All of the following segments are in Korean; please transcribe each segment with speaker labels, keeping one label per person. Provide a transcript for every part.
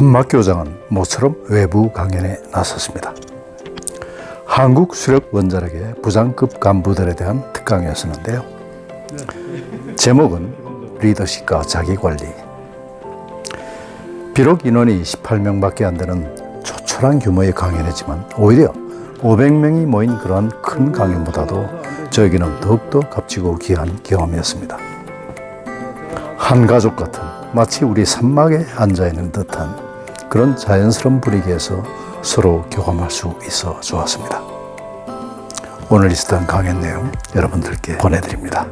Speaker 1: 한막교장은 모처럼 외부 강연에 나섰습니다. 한국 수력 원자력의 부장급 간부들에 대한 특강이었는데요. 제목은 리더십과 자기관리. 비록 인원이 18명밖에 안 되는 초촐한 규모의 강연이지만 오히려 500명이 모인 그러한 큰 강연보다도 저에게는 더욱더 값지고 귀한 경험이었습니다. 한 가족 같은, 마치 우리 산막에 앉아있는 듯한 그런 자연스러운 분위기에서 서로 교감할 수 있어 좋았습니다. 오늘 있었던 강연 내용 여러분들께 보내드립니다.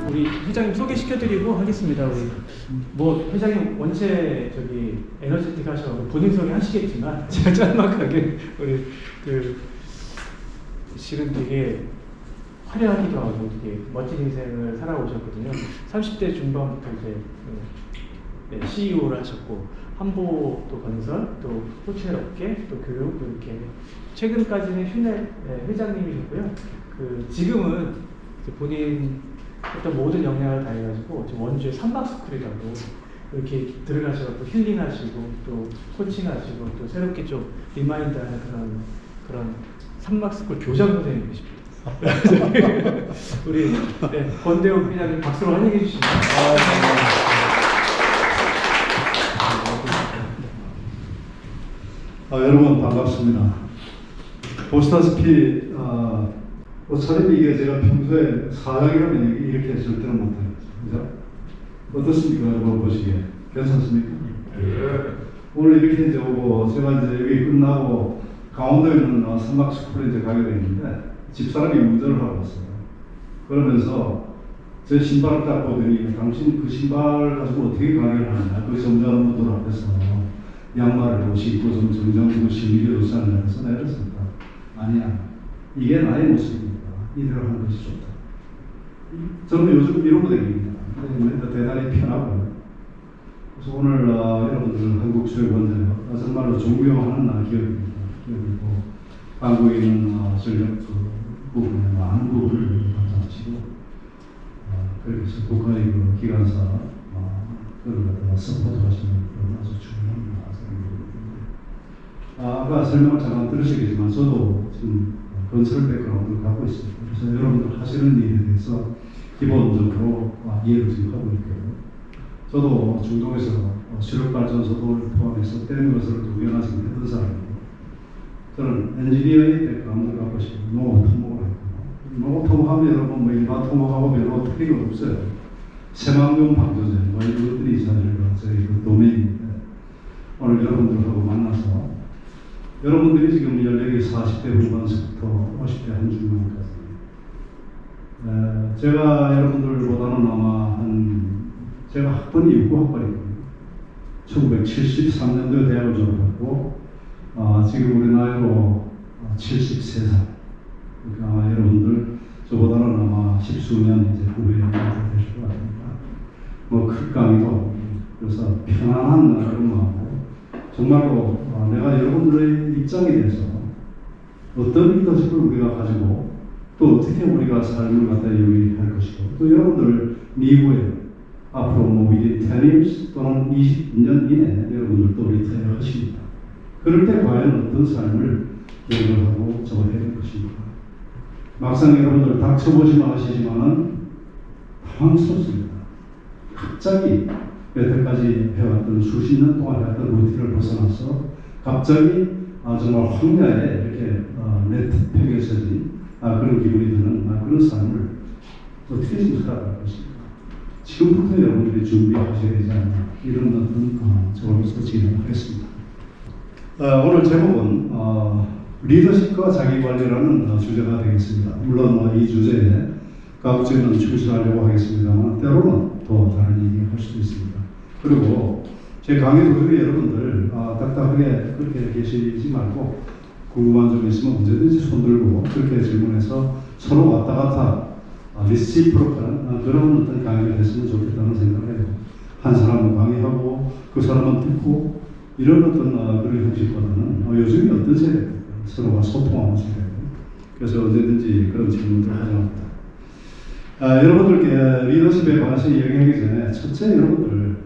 Speaker 2: 우리 회장님 소개시켜드리고 하겠습니다. 우리 회장님 원체 에너지틱 하셔서 본인 소개 하시겠지만 제가 짤막하게 우리 실은 되게 화려하기도 하고 되게 멋진 인생을 살아오셨거든요. 30대 중반부터 이제 CEO를 하셨고 한보도 건설, 또 호텔 업계, 또 교육 이렇게 최근까지는 휴넷 회장님이셨고요. 지금은 본인 어떤 모든 역량을 다해가지고 지금 원주의 산막스쿨이라고 이렇게 들어가셔서 힐링하시고 또 코칭하시고 또 새롭게 좀 리마인드하는 그런 산막스쿨 교장 선생님 계십니다. 우리 권대웅 회장님 박수로 환영해 주시면.
Speaker 3: 여러분 반갑습니다. 보시다시피 차라리 이게 제가 평소에 사장이라면 이렇게 절대로 못해요. 그죠? 어떻습니까? 여러분 보시기에 괜찮습니까? 오늘 이렇게 이제 오고 제가 이제 여기 끝나고 강원도에 있는 산막스쿨에 이제 가게 됐는데 집사람이 운전을 하고 왔어요. 그러면서 제 신발을 딱 보더니 당신 그 신발 가지고 어떻게 강의를 하느냐, 그 점잖은 분들 앞에서 양말을 신고 좀 정정되고 신비로서 하느냐 해서 내가 그랬습니다. 아니야, 이게 나의 모습입니다. 이대로 하는 것이 좋다. 저는 요즘 이러고 다닙니다. 대단히 편하고. 그래서 오늘 여러분들 한국 수력원자력 정말로 존경하는 기업입니다. 기업이고 한국에 있는 전력 부분에 많은 부분을 감당하시고 그렇게 해서 국가의 기관사 그걸 갖다가 서포트하시는 그런 아주 중요한 생각입니다. 아까 설명을 잠깐 들으시겠지만 저도 지금 건설 백그라운드를 갖고 있습니다. 그래서 여러분들 하시는 일에 대해서 기본적으로 이해를 지금 하고 있고요. 저도 중동에서 수력발전소를 포함해서 댐 건설을 우연하지 했던 사람이고, 저는 엔지니어의 백그라운드를 갖고 있습니다. 농업 토목을 했고, 농업 토목하면 여러분 일반 토목하고 별로 특이가 없어요. 새만금 방조제 이것들이 사실 저희 도메인인데, 오늘 여러분들하고 만나서 여러분들이 지금 연령이 40대 후반서부터 50대 한중반까지 제가 여러분들보다는 아마 제가 학번이 69학번이거든요. 1973년도에 대학을 졸업했고 지금 우리 나이로 73살. 그러니까 여러분들 저보다는 아마 10수년 이제 후배에 되실 것 같습니다. 극강이도 그래서 편안한 그런 마음으로 정말로 내가 여러분들의 입장에 대해서 어떤 리더십을 우리가 가지고 또 어떻게 우리가 삶을 갖다 유의할 것이고 또 여러분들 미국에 앞으로 within 10 years 또는 20년 이내에 여러분들도 리타이어 하십니다. 그럴 때 과연 어떤 삶을 계획을 하고 적어야 될 것입니까? 막상 여러분들 닥쳐보시면 아시지만은 당황스럽습니다. 갑자기 여태까지 해왔던 수십 년 동안 해왔던 루틴을 벗어나서 갑자기 정말 황야에 이렇게 내팽개쳐진 그런 기분이 드는 그런 삶을 어떻게 지금 살아갈 것입니까? 지금부터 여러분들이 준비하셔야 되지 않나 이런 어떤 저로서 진행하겠습니다. 오늘 제목은 리더십과 자기관리라는 주제가 되겠습니다. 물론 이 주제에 가급적이면 충실하려고 하겠습니다만 때로는 또 다른 얘기 할 수도 있습니다. 그리고 제 강의 도중에 여러분들 딱딱하게 그렇게 계시지 말고 궁금한 점 있으면 언제든지 손 들고 그렇게 질문해서 서로 왔다 갔다 리시프로컬한 그런 어떤 강의를 했으면 좋겠다는 생각을 해요. 한 사람은 강의하고 그 사람은 듣고 이런 어떤 그런 형식보다는 요즘이 어떤 세대입니까? 서로가 소통하는 세대예요. 그래서 언제든지 그런 질문들을 하자합니다. 여러분들께 리더십에 관해서 이야기하기 전에 첫째 여러분들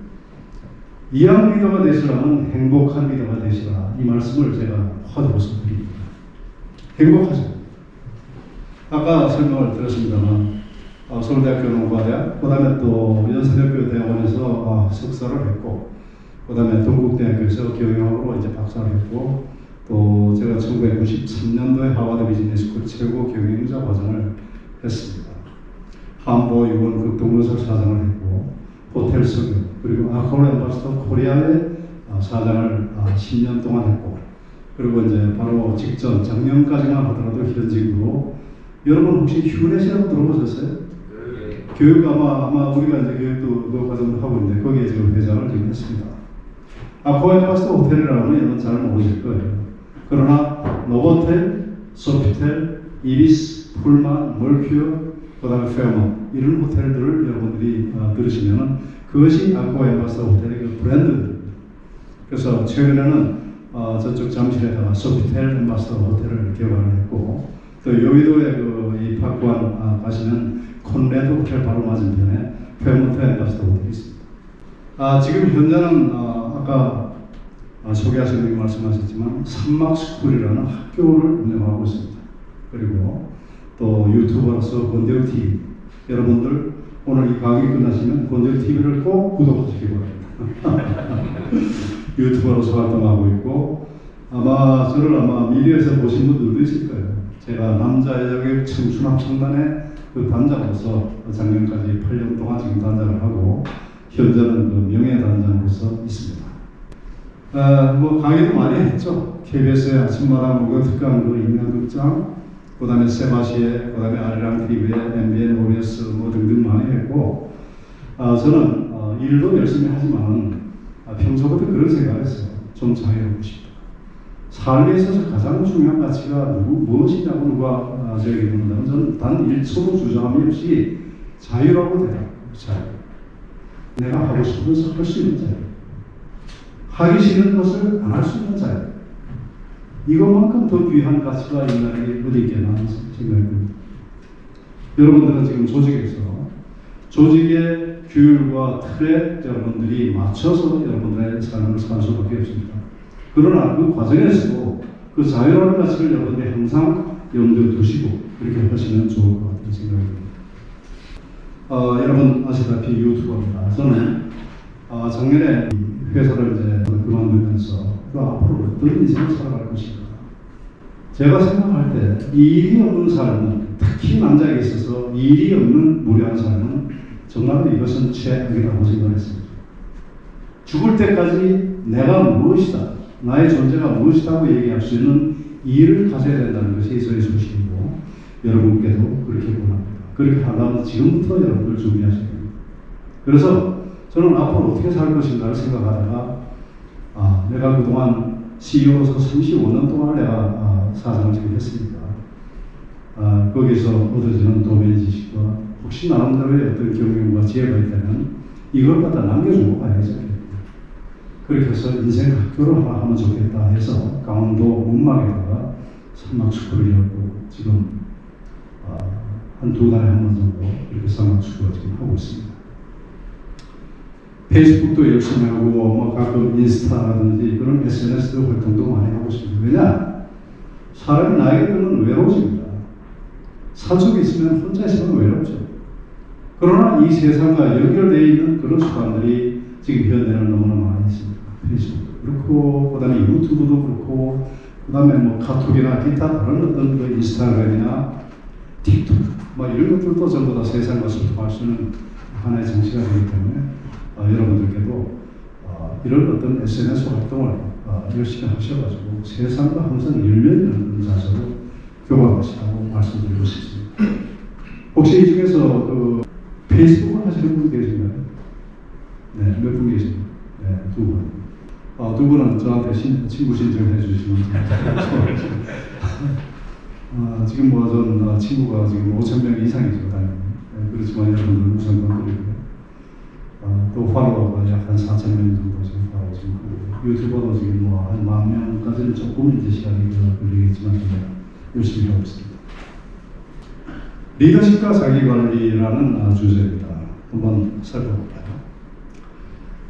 Speaker 3: 이왕 리더가 되시라면 행복한 리더가 되시라. 이 말씀을 제가 화두로서 드립니다. 행복하죠. 아까 설명을 드렸습니다만 서울대학교 농과대학, 그 다음에 또 연세대학교 대학원에서 석사를 했고, 그 다음에 동국대학교에서 경영학으로 이제 박사를 했고, 또 제가 1993년도에 하버드 비즈니스스쿨 최고 경영자 과정을 했습니다. 한보 유원 극동건설 사장을 했고, 호텔 석유, 그리고 아카올 엠바스터 코리아의 사장을 10년 동안 했고, 그리고 이제 바로 직전 작년까지만 하더라도 현직으로, 여러분 혹시 휴넷이라고 들어보셨어요? 교육 아마 우리가 이제 교육도 그 과정을 하고 있는데 거기에 지금 회장을 지금 했습니다. 아카올 엠바스터 호텔이라면 여러분 잘 모르실 거예요. 그러나 노보텔, 소피텔, 이비스, 풀만, 멀큐어, 그 다음에 페어먼 이런 호텔들을 여러분들이 들으시면은 그것이 아쿠아 엠바스터 호텔의 그 브랜드입니다. 그래서 최근에는 저쪽 잠실에다가 소피텔 엠바스터 호텔을 개발을 했고, 또 여의도에 이 파크원 가시면 콘레드 호텔 바로 맞은편에 페어먼트 엠바스터 호텔이 있습니다. 지금 현재는 아까 소개하신 분이 말씀하셨지만 산막스쿨이라는 학교를 운영하고 있습니다. 그리고 또 유튜버로서 권대우TV, 여러분들 오늘 이 강의 끝나시면 권대우TV를 꼭 구독하시기 바랍니다. 유튜버로서 활동하고 있고, 저를 미디어에서 보신 분들도 있을 거예요. 제가 남자여자교육 청춘합창단의 그 단장으로서 작년까지 8년 동안 지금 단장을 하고, 현재는 그 명예단장으로서 있습니다. 강의도 많이 했죠. KBS의 아침마당 목요특강 인명극장, 그 다음에 세바시에, 그 다음에 아리랑 TV에, MBN, OBS 등등 많이 했고, 저는 일도 열심히 하지만 평소부터 그런 생각을 했어요. 좀 자유롭고 싶다. 삶에 있어서 가장 중요한 가치가 무엇이냐고 누가 저에게 묻는다면 저는 단 1초도 주저함이 없이 자유라고 대답합니다. 자유. 내가 하고 싶은 것을 할 수 있는 자유. 하기 싫은 것을 안 할 수 있는 자유. 이것만큼 더 귀한 가치가 인간에게 어디 있겠나 하는 생각이 듭니다. 여러분들은 지금 조직의 규율과 틀에 여러분들이 맞춰서 여러분들의 삶을 살 수밖에 없습니다. 그러나 그 과정에서도 그 자유라는 가치를 여러분들이 항상 염두에 두시고 그렇게 하시면 좋을 것 같은 생각이 듭니다. 여러분 아시다시피 유튜버입니다. 저는 작년에 회사를 이제 그만두면서 앞으로 어떤 인생을 살아갈 것인가. 제가 생각할 때 일이 없는 삶은, 특히 남자에게 있어서 일이 없는 무료한 삶은 정말로 이것은 최악이라고 생각했습니다. 죽을 때까지 내가 무엇이다, 나의 존재가 무엇이다고 얘기할 수 있는 일을 가져야 된다는 것이 저의 소식이고, 여러분께도 그렇게 원합니다. 그렇게 하려면 지금부터 여러분들 준비하셔야 됩니다. 그래서 저는 앞으로 어떻게 살 것인가를 생각하다가 내가 그동안 CEO로서 35년 동안 내가 사장을 지금 했습니다. 거기서 얻어지는 도메인 지식과 혹시 나름대로의 어떤 경영과 지혜가 있다면 이걸 갖다 남겨주고 가야죠. 그렇게 해서 인생 학교를 하나 하면 좋겠다 해서 강원도 문막에다가 산막스쿨을 열고 지금 한 2달에 한 번 정도 이렇게 산막스쿨을 지금 하고 있습니다. 페이스북도 열심히 하고 가끔 인스타라든지 그런 SNS 활동도 많이 하고 있습니다. 왜냐? 사람이 나이가 들면 외로워집니다. 산속에 있으면 혼자 있으면 외롭죠. 그러나 이 세상과 연결되어 있는 그런 습관들이 지금 현대는 너무나 많이 있습니다. 페이스북도 그렇고, 그 다음에 유튜브도 그렇고, 그 다음에 카톡이나 기타 다른 어떤 그 인스타그램이나 틱톡 이런 것들도 전부 다 세상과 소통할 수 있는 하나의 장치가 되기 때문에 여러분들께도 이런 어떤 SNS 활동을 열심히 하셔가지고 세상과 항상 열려있는 자세로 교감하시라고 말씀드리고 싶습니다. 혹시 이 중에서 그 페이스북을 하시는 분 계신가요? 네, 몇 분 계십니까? 네, 2분. 2분은 저한테 친구 신청해 주시면 지금 전 친구가 지금 5,000명 이상이죠, 당연히. 네, 그렇지만 여러분들 우선 건드리고요. 또 팔로워가 약 한 4,000명 정도 지금 하고 지금 하고, 유튜버도 지금 한 10,000명까지는 조금 이제 시간이 걸리겠지만 열심히 하고 있습니다. 리더십과 자기관리라는 주제입니다. 한번 살펴볼까요?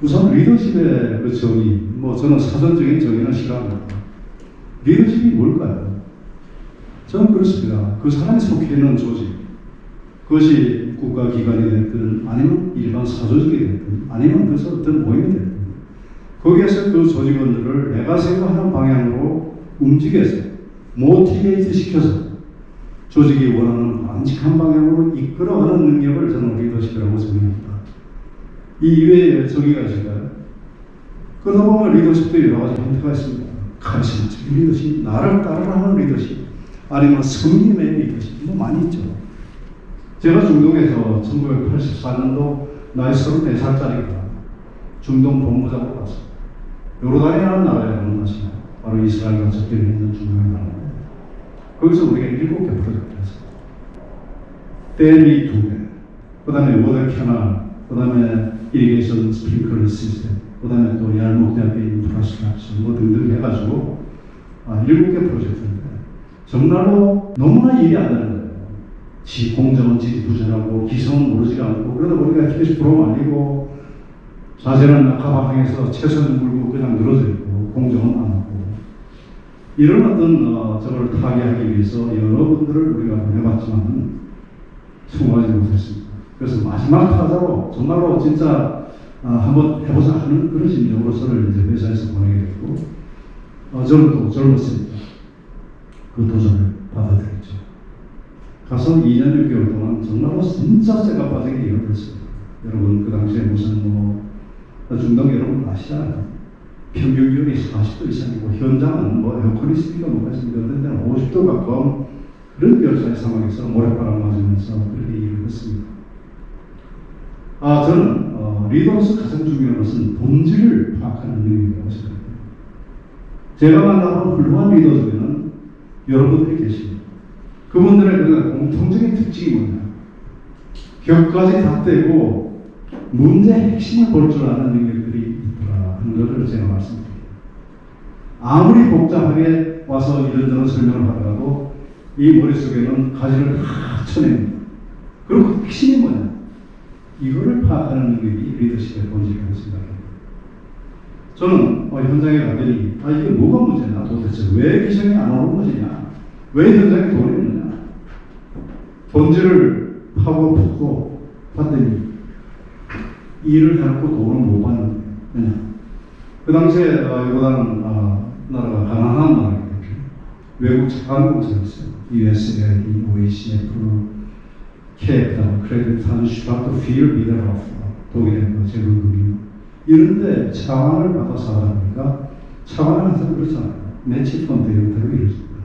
Speaker 3: 우선 리더십의 그 정의, 뭐 저는 사전적인 정의는 싫어합니다. 리더십이 뭘까요? 저는 그렇습니다. 그 사람이 속해 있는 조직, 그것이 국가기관이 됐든 아니면 일반 사조직이 됐든 아니면 그것은 어떤 모임이 됐든 거기에서 그 조직원들을 내가 생각하는 방향으로 움직여서 모티베이트 시켜서 조직이 원하는 바람직한 방향으로 이끌어가는 능력을 저는 리더십이라고 정의합니다. 이 이외에 정의가 있을까요? 그러다 보면 리더십도 여러 가지 형태가 있습니다. 카리스마적인 리더십, 나를 따르라는 리더십, 아니면 성님의 리더십, 뭐 많이 있죠. 제가 중동에서 1984년도 나이 34살짜리가 중동 본부장으로 갔습니다. 요르단이라는 나라에 만나시나요? 바로 이스라엘과 접경이 있는 중동의 나라인데 거기서 우리가 7개 프로젝트를 했습니다. 댐이 2개, 그 다음에 워터 캐널, 그 다음에 이리게이션 스프링클러 시스템, 그 다음에 또 yarmouk 인프라스트럭처 뭐 등등 해가지고 7개 프로젝트인데 정말로 너무나 일이 안 되는 거예요. 공정은 지지부진하고 기성은 모르지가 않고 그러다 보니까 티켓이 불어말리고 자세는 낙하방향에서 최선을 물고 그냥 늘어져 있고 공정은 안 하고 이런 어떤 저걸 타개하기 위해서 여러 분들을 우리가 보내봤지만 성공하지 못했습니다. 그래서 마지막 타자로 정말로 진짜 한번 해보자 하는 그런 심정으로 저를 이제 회사에서 보내게 됐고 저는 또 젊었으니까 그 도전을 받아들였죠. 가서 2년 6개월 동안 정말로 진짜 쇠가 빠지게 일을 했습니다. 여러분 그 당시에 무슨 중동 여러분 아시잖아요. 평균 기온이 40도 이상이고 현장은 뭐 에어컨이 있으니까 뭐가 있습니다. 어떤 때는 50도 가까운 그런 열사의 상황에서 모래바람 맞으면서 그렇게 일을 했습니다. 저는 리더로서 가장 중요한 것은 본질을 파악하는 능력이라고 생각합니다. 제가 만나본 훌륭한 리더 중에는 여러분들이 계십니다. 그분들의 그 공통적인 특징이 뭐냐? 벽까지 다 떼고 문제의 핵심을 볼 줄 아는 능력들이 있더라 하는 것을 제가 말씀드립니다. 아무리 복잡하게 와서 이런저런 설명을 하더라도 이 머릿속에는 가지를 다 쳐냅니다. 그리고 그 핵심이 뭐냐? 이거를 파악하는 능력이 리더십의 본질이라고 생각합니다. 저는 현장에 가더니 이게 뭐가 문제냐 도대체 왜 기성이 안 오는 것이냐 왜 현장에 돈이 없느냐 본질을 파고 푸고 봤더니 일을 해놓고 돈을 못 받는 거예요. 왜냐 그 당시에 요단 나라가 가난한 나라이기 때문에 외국 자산공사가 있어요. USAID, OECF, 그다음 크레딧 한슈바트 필 비데라프 독일의 재벌금융 이런데 차관을 받아서 하다 보니까 차관은 항상 그렇잖아요. 매치 펀드 형태로 이루어집니다.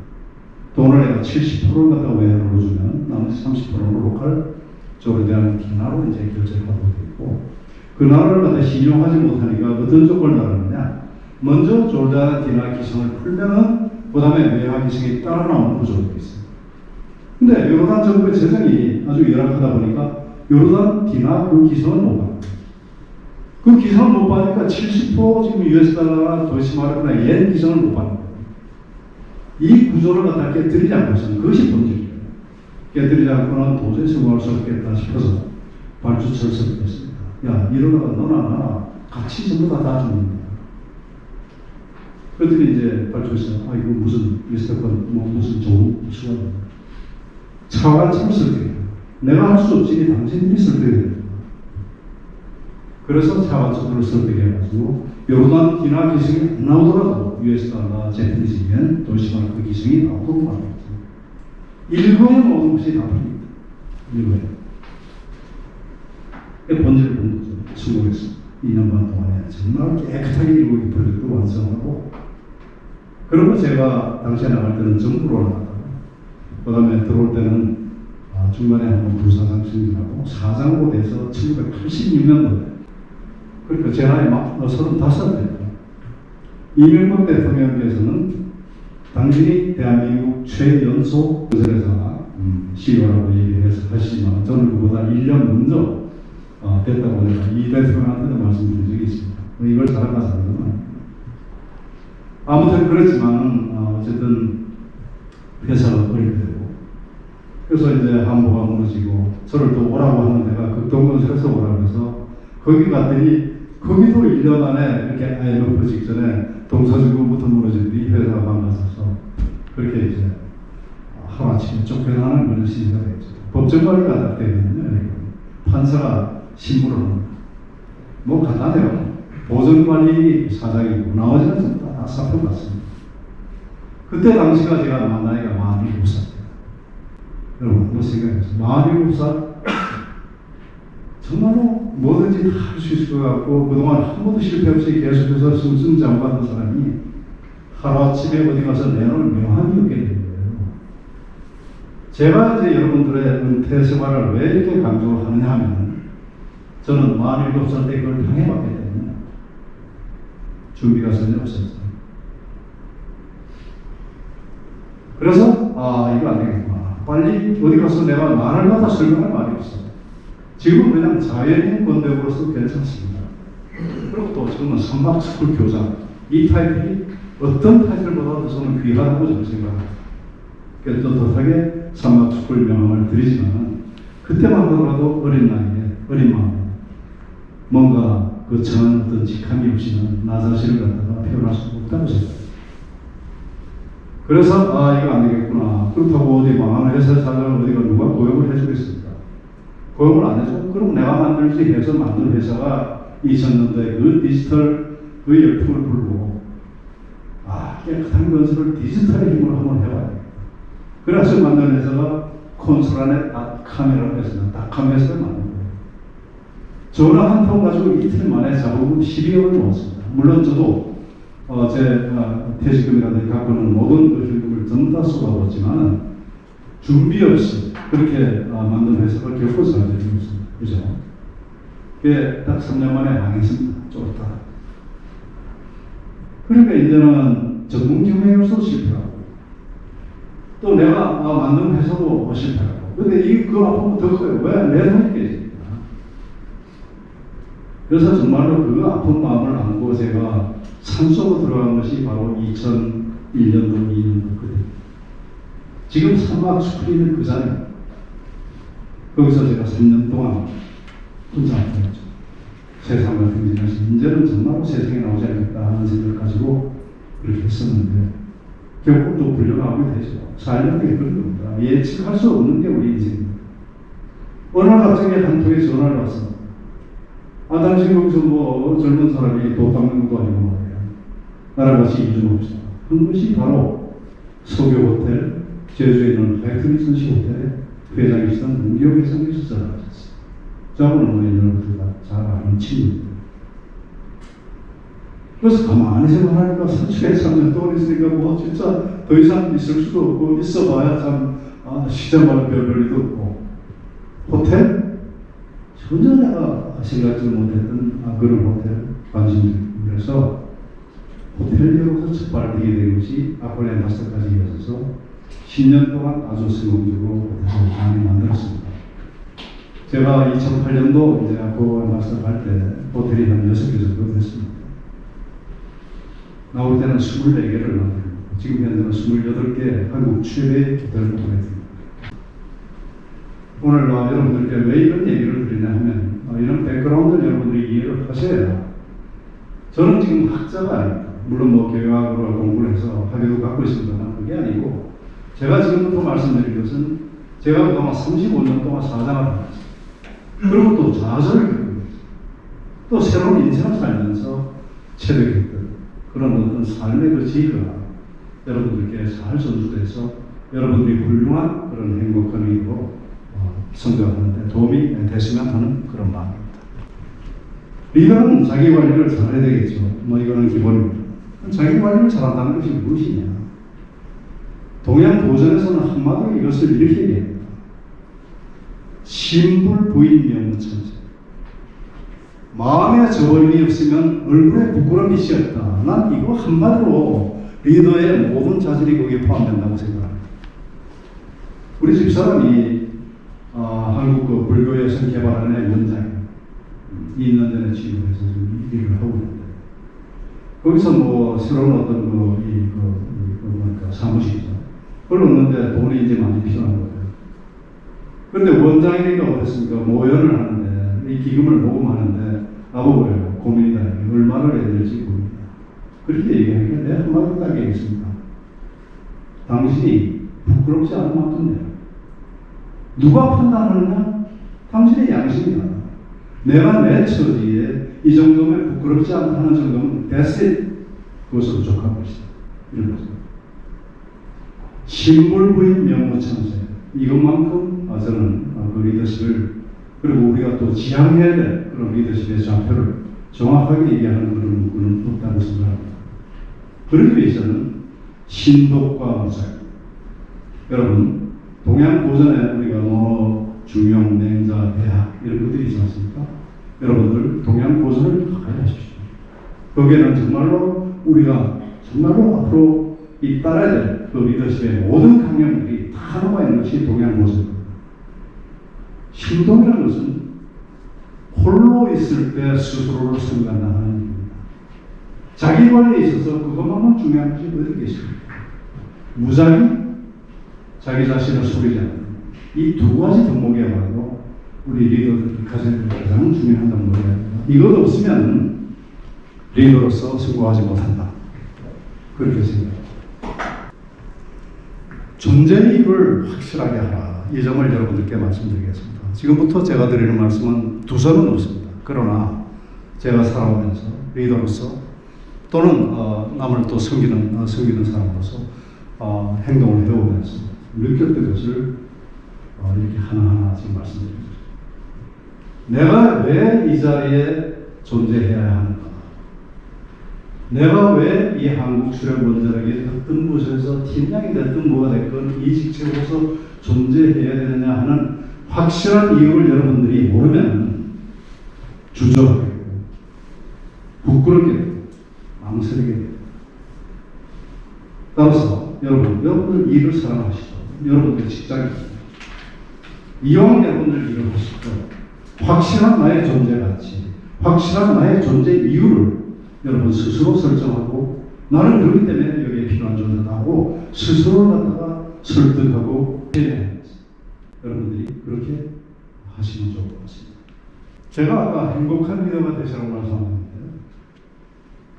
Speaker 3: 돈을 내가 70%를 갖다 외환으로 주면 나머지 30%를 로컬 조르단 기나로 이제 결제를 하고 있고 그 나라를 갖다 신용하지 못하니까 어떤 조건을 따르느냐 먼저 조르단 디나 기성을 풀면은 그 다음에 외환 기성이 따라 나오는 구조가 있어요. 근데 요르단 정부의 재정이 아주 열악하다 보니까 요르단 디나 그 기성을 못 받는 거예요. 그 기성을 못 받으니까 70% 지금 US 달러나 도시 마르크나 옌 기성을 못 받는 거예요. 이 구조를 갖다 깨뜨리지 않고서는 그것이 본질이에요. 깨뜨리지 않고는 도저히 성공할 수 없겠다 싶어서 발주처를 설득했습니다. 야, 이러다가 너나 나나 같이 전부 다 죽는 거야. 그랬더니 이제 발주처에서 이거 무슨 리스트건 무슨 좋은 수가 있나. 차관처럼 설득해요. 내가 할 수 없으니 당신들이 설득해야 됩니다. 그래서 차관처를 설득해가지고 요르단 디나 기승이 안 나오더라도 US 달러 제트리즈면 도시마르크 기승이 나오도록 만들었습니다. 일거에 모든 것이 다 풀립니다. 일거에. 본질을 본 거죠. 성공했습니다. 2년 반 동안에 정말 깨끗하게 일고 이 프로젝트를 완성하고 그리고 제가 당시에 나갈 때는 정부로 나갔다가 그 다음에 들어올 때는 중간에 한번 부사장 승진하고 사장으로 돼서 1986년도에 그러니까 제 나이 막 35살 때입니다. 이명박 대통령께서는 당신이 대한민국 최연소 건설회사 CEO라고 얘기해서 하시지만 저는 그보다 1년 먼저 됐다고 내가 이 대통령한테도 말씀드린 적이 있습니다. 이걸 자랑하는 사람은 아닙니다. 아무튼 그렇지만 어쨌든 회사가 버리게 되고 그래서 이제 한보가 무너지고 저를 또 오라고 하는 데가 극동건설에서 오라고 해서 거기 갔더니 거기도 1년 안에 이렇게 IMF 직전에 동서주구부터 무너진 뒤 회사가 망가져서 그렇게 이제 하루아침에 쫓겨나는 그런 시기가 됐죠. 법정관리가 딱 되거든요. 판사가 신문을 뭐 간단해요. 보전관리 사장이고 나머지는 전부 다 사표 받습니다. 그때 당시가 제가 나이가 47살이에요. 여러분 한번 생각해보세요. 47살 정말로 뭐든지 다 할 수 있을 것 같고 그동안 한 번도 실패 없이 계속해서 승승장구하던 사람이 하루아침에 어디 가서 내놓을 명함이 없게 된 거예요. 제가 이제 여러분들의 은퇴 생활을 왜 이렇게 강조하느냐 하면 저는 47살 때 그걸 당해봤기 때문에 준비가 전혀 없었어요. 그래서 이거 안 되겠구나. 빨리 어디 가서 내가 말을 갖다 설명할 말이 없어. 지금은 그냥 자연인 권력으로서 괜찮습니다. 그리고 또 지금은 선박스쿨 교장 이 타이틀이 어떤 타이틀보다도 저는 귀하다고 저는 생각합니다. 그래서 떳떳하게 선박스쿨 명함을 드리지만 그때만 하더라도 어린 나이에 어린 마음에 뭔가 그 정한 어떤 직함이 없이는 나 자신을 갖다가 표현할 수 없다고 생각합니다. 그래서 이거 안 되겠구나. 그렇다고 어디 망하는 회사 사장을 어디가 누가 고용을 해주겠습니까? 고용을 안 해줘? 그럼 내가 만들지 해서 만든 회사가 2000년도에 그 디지털 그 열풍을 불고 깨끗한 건설을 디지털의 힘으로 한번 해봐야 돼. 그래서 만든 회사가 콘솔안의 닷컴이라고 해서 닷컴 회사를 만든 거예요. 전화 한 통 가지고 이틀 만에 자본금 12억을 모았습니다. 물론 저도 제 퇴직금이라든지 갖고 있는 모든 그 현금을 전부 다 쏟아부었지만 준비 없이 그렇게 만든 회사가 결코 잘 되지 않습니다. 그죠? 그게 딱 3년 만에 망했습니다. 쫄다. 그러니까 이제는 전문 경영으로서 실패하고 또 내가 만든 회사도 실패하고 근데 그 아픔은 더 커요. 왜? 내 돈이 깨지니까. 그래서 정말로 그 아픈 마음을 안고 제가 산속으로 들어간 것이 바로 2001년도, 2년도 그때. 지금 산막스쿨이 그 자리에 거기서 제가 3년 동안 혼자 앉아있죠. 세상을 등진해서 이제는 정말로 세상에 나오지 않겠다 하는 생각을 가지고 그렇게 했었는데 결국 또 불려나오게 되죠. 살려는 게 그런 겁니다. 예측할 수 없는 게 우리 인생입니다. 어느 날 갑자기 한 통의 전화를 왔어. 당신 거기서 뭐 젊은 사람이 돈 닦는 것도 아니고 말이야. 나랑 같이 일좀 합시다. 한 것이 바로 석유 호텔, 제주에 있는 백스미선시 호텔의 회장이시던 문기호 회장님께서 전화하셨어요. 저분은 뭐 여러분들과 잘 아는 친구입니다. 그래서 가만히 생각하니까 3년 동안 있으니까 뭐 진짜 더 이상 있을 수도 없고 있어봐야 참 시장만 별 일도 없고 호텔? 전혀 내가 생각지 못했던 그런 호텔 관심들에서 호텔리어로서 첫 발디게 된 것이 아폴레 마스터까지 이어져서 10년 동안 아주 성공적으로 호텔을 많이 만들었습니다. 제가 2008년도 이제 아폴레 마스터 갈 때 호텔이 한 6개 정도 됐습니다. 나올 때는 24개를 만들고 지금 현재는 28개 한국 최대의 호텔을 보냈습니다. 오늘 여러분들께 왜 이런 얘기를 드리냐 하면 이런 백그라운드를 여러분들이 이해를 하셔야 해요. 저는 지금 학자가 아닙니다. 물론 뭐 경영학으로 공부를 해서 학위도 갖고 있습니다만 그게 아니고 제가 지금부터 말씀드린 것은 제가 그동안 35년 동안 사장을 하면서 그리고 또 좌절을 겪으면서 또 새로운 인생을 살면서 체득했던 그런 어떤 삶의 그 지혜가 여러분들께 잘 전수돼서 여러분들이 훌륭한 그런 행복한 일로 성장하는데 도움이 됐으면 하는 그런 마음입니다. 리더는 자기 관리를 잘해야 되겠죠. 뭐 이거는 기본입니다. 자기 관리를 잘한다는 것이 무엇이냐? 동양 고전에서는 한마디로 이것을 이렇게 얘기합니다. 신불부인명천재. 마음에 저울이 없으면 얼굴에 부끄러움이 씌었다. 난 이거 한마디로 리더의 모든 자질이 거기에 포함된다고 생각합니다. 우리 집사람이 한국 그 불교 여성 개발원의 원장이에요. 2년 전에 취임해서 지금 일을 하고 있는데 거기서 뭐 새로운 어떤 사무실이죠. 그걸 얻는데 돈이 이제 많이 필요한 거예요. 그런데 원장이니까 어떻습니까? 모연을 하는데 이 기금을 모금하는데 나보고요. 고민이다. 얼마를 해야 될지 고민이다. 그렇게 얘기하니까 내가 한마디 딱 얘기했습니다. 당신이 부끄럽지 않은 만큼 내라. 누가 판단하느냐? 당신의 양심이다. 내가 내 처지에 이 정도면 부끄럽지 않다는 정도면 됐을 그것으로 부족한 것이다. 이런 거죠. 신불부인 명무창세. 이것만큼 저는 그 리더십을, 그리고 우리가 또 지향해야 될 그런 리더십의 좌표를 정확하게 얘기하는 그런 부분은 없다고 생각합니다. 그러기 위해서는 신독과 무작. 여러분, 동양 고전에 우리가 중용, 맹자, 대학 이런 것들이 있지 않습니까? 여러분들 동양 고전을 가까이 하십시오. 거기에는 정말로 우리가 정말로 앞으로 따라야 될 그 리더십의 모든 강령들이 다 나와 있는 것이 동양 고전입니다. 신동이라는 것은 홀로 있을 때 스스로를 생각하는 일입니다. 자기 관리에 있어서 그것만은 중요한 것이 어디 계십니까? 무작위, 자기 자신을 속이지 않는 이 두 가지 덕목이야말로 우리 리더들이 가장 중요한 덕목이야. 이것 없으면 리더로서 성공하지 못한다. 그렇게 생각합니다. 존재의 이유를 확실하게 하라. 이 점을 여러분들께 말씀드리겠습니다. 지금부터 제가 드리는 말씀은 두서는 없습니다. 그러나 제가 살아오면서 리더로서 또는 남을 또 섬기는 사람으로서 행동을 해오면서 느꼈던 것을 이렇게 하나하나 지금 말씀드립니다. 내가 왜 이 자리에 존재해야 하는가? 내가 왜 이 한국수련원자에게 어떤 부서에서 팀장이 됐든 뭐가 됐건 이 직책으로서 존재해야 되느냐 하는 확실한 이유를 여러분들이 모르면 주저하게 되고 부끄럽게 되고 망설이게 되고, 따라서 여러분들 일을 사랑하시죠. 여러분들 직장이 이왕 여러분들 일을 하실 때 확실한 나의 존재 가치, 확실한 나의 존재 이유를 여러분 스스로 설정하고, 나는 그렇기 때문에 여기에 필요한 존재다 하고 스스로를 갖다가 설득하고 해야 합니다. 여러분들이 그렇게 하시면 좋을 것 같습니다. 제가 아까 행복한 리더가 되시라고 말씀하셨는데,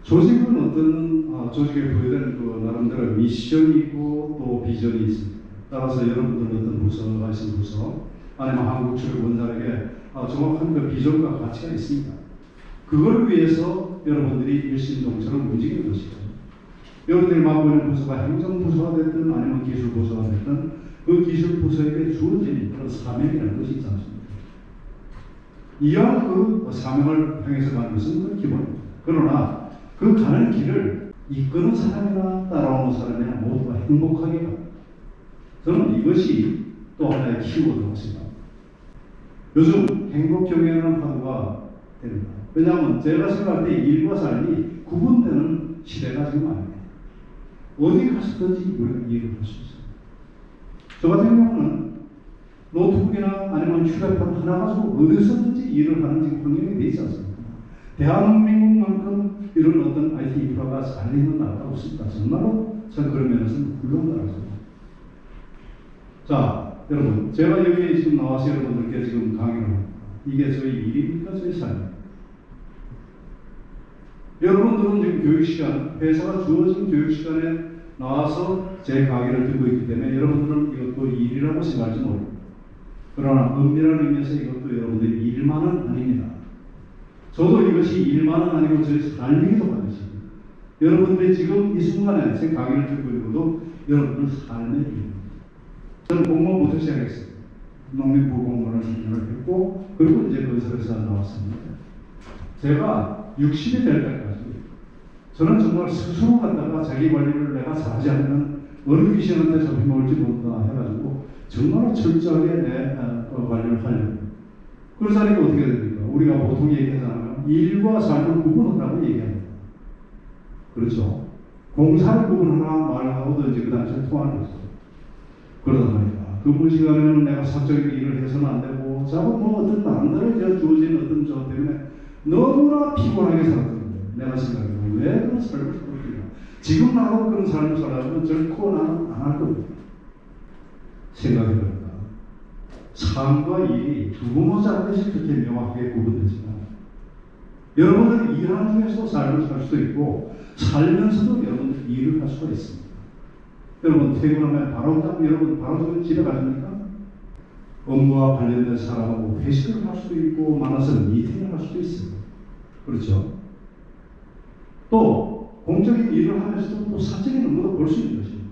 Speaker 3: 조직은 어떤 조직에 부여된 그 나름대로 미션이 있고 또 비전이 있습니다. 따라서 여러분들은 어떤 부서가 있으면 부서, 아니면 한국체육원장에게 정확한 그 비전과 가치가 있습니다. 그걸 위해서 여러분들이 일심동체로 움직이는 것이죠. 여러분들이 맡고 있는 부서가 행정부서가 됐든 아니면 기술부서가 됐든 그 기술부서에게 주어진 그런 사명이라는 것이 있지 않습니까? 이왕 그 사명을 향해서 가는 것은 그 기본입니다. 그러나 그 가는 길을 이끄는 사람이나 따라오는 사람이나 모두가 행복하게 갑니다. 저는 이것이 또 하나의 키워드라고 생각합니다. 요즘 행복 경영이라는 파도가 됩니다. 왜냐하면 제가 생각할 때 일과 삶이 구분되는 시대가 지금 아닙니다. 어디 가서든지 우리가 일을 할 수 있습니다. 저 같은 경우는 노트북이나 아니면 휴대폰 하나 가지고 어디서든지 일을 하는 지금 환경이 되어 있지 않습니까? 대한민국만큼 이런 어떤 IT 인프라가 잘 있는 나라가 없습니다. 정말로 저는 그런 면에서는 훌륭한 나라입니다. 자, 여러분, 제가 여기 지금 나와서 여러분들께 지금 강의를 합니다. 이게 저희 일입니까? 저희 삶입니까? 여러분들은 지금 교육시간, 회사가 주어진 교육시간에 나와서 제 강의를 듣고 있기 때문에 여러분들은 이것도 일이라고 생각할지 모릅니다. 그러나 엄밀한 의미에서 이것도 여러분들의 일만은 아닙니다. 저도 이것이 일만은 아니고 저희 삶이기도 하듯이 여러분들이 지금 이 순간에 제 강의를 듣고 있는 것도 여러분들 삶의 일입니다. 저는 공무원부터 시작했어요. 농림부 공무원을 3년을 했고, 그리고 이제 건설회사 나왔습니다. 제가 60이 될 때까지 저는 정말 스스로 갖다가 자기 관리를 내가 잘하지 않으면 어느 귀신한테 잡혀먹을지 모른다 해가지고 정말 철저하게 내 관리를 하려고. 그러자니까 어떻게 됩니까? 우리가 보통 얘기하잖아요. 일과 삶을 구분하라고 얘기합니다. 그렇죠? 공사를 구분하나 말하고든지 그 당시에 통하는 거죠. 그러다 보니까 근무 시간에는 내가 사적인 일을 해서는 안 되고, 자꾸 뭐 어떤 나름대로 주어진 어떤 점 때문에 너무나 피곤하게 살았거든요. 내가 생각해요. 왜 그런 삶을 살았냐. 지금 나도 그런 삶을 살아가면 결코 나는 안 할 겁니다. 생각해보니까 삶과 일이 두고모자 하듯이 그렇게 명확하게 구분되지만 여러분들이 일하는 중에서도 삶을 살 수도 있고 살면서도 여러분들이 일을 할 수가 있습니다. 여러분 퇴근하면 여러분 바로 집에 가십니까? 업무와 관련된 사람하고 회식을 할 수도 있고 많아서 미팅을 할 수도 있습니다. 그렇죠? 또 공적인 일을 하면서도 또 사적인 업무도 볼 수 있는 것입니다.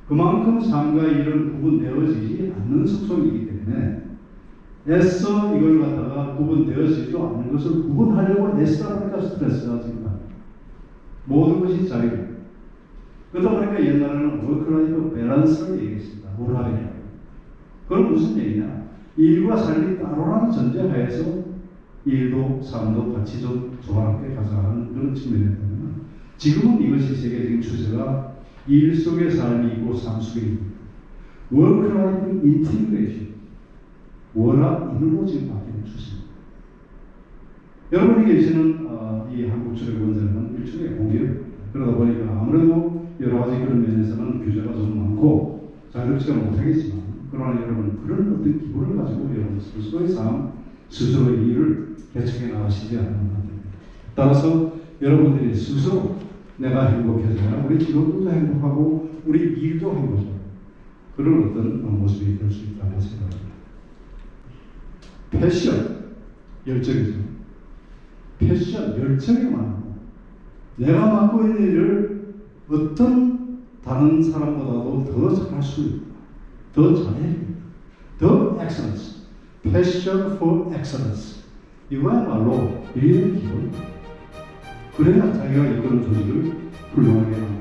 Speaker 3: 그만큼 삶과 일은 구분되어지지 않는 속성이기 때문에 애써 이걸 갖다가 구분되어지지도 않는 것을 구분하려고 애쓰다 보니까 스트레스가 증가합니다. 모든 것이 자유입니다. 그러다 보니까 옛날에는 워크라이프 밸런스를 얘기했습니다. 워라밸. 그건 무슨 얘기냐? 일과 삶이 따로라는 전제하에서 일도 삶도 같이 좀 조화롭게 가져가는 그런 측면에 보면 지금은 이것이 세계적인 추세가 일 속의 삶이 있고 삶 속에 있는 워크라이프 인티그레이션 워라 일로 지금 바뀌는 추세입니다. 여러분이 계시는 이 한국출애굽원전은 일종의 공예입니다. 그러다 보니까 아무래도 여러 가지 그런 면에서는 규제가 좀 많고 자유롭지가 못하겠지만 그러나 여러분 그런 어떤 기본을 가지고 여러분 스스로의 삶, 스스로의 일을 개척해 나가시지 않는 겁니다. 따라서 여러분들이 스스로 내가 행복해져야 우리 직원들도 행복하고 우리 일도 행복해져요. 그런 어떤 모습이 될 수 있다고 생각합니다. 패션, 열정이죠. 패션, 열정이 많고 내가 맡고 있는 일을 어떤 다른 사람보다도 더 잘할 수 있다. 더 잘해야 됩니다. 더 excellence. Passion for excellence. 이거야말로 일의 기본입니다. 그래야 자기가 이끄는 조직을 훌륭하게 만듭니다.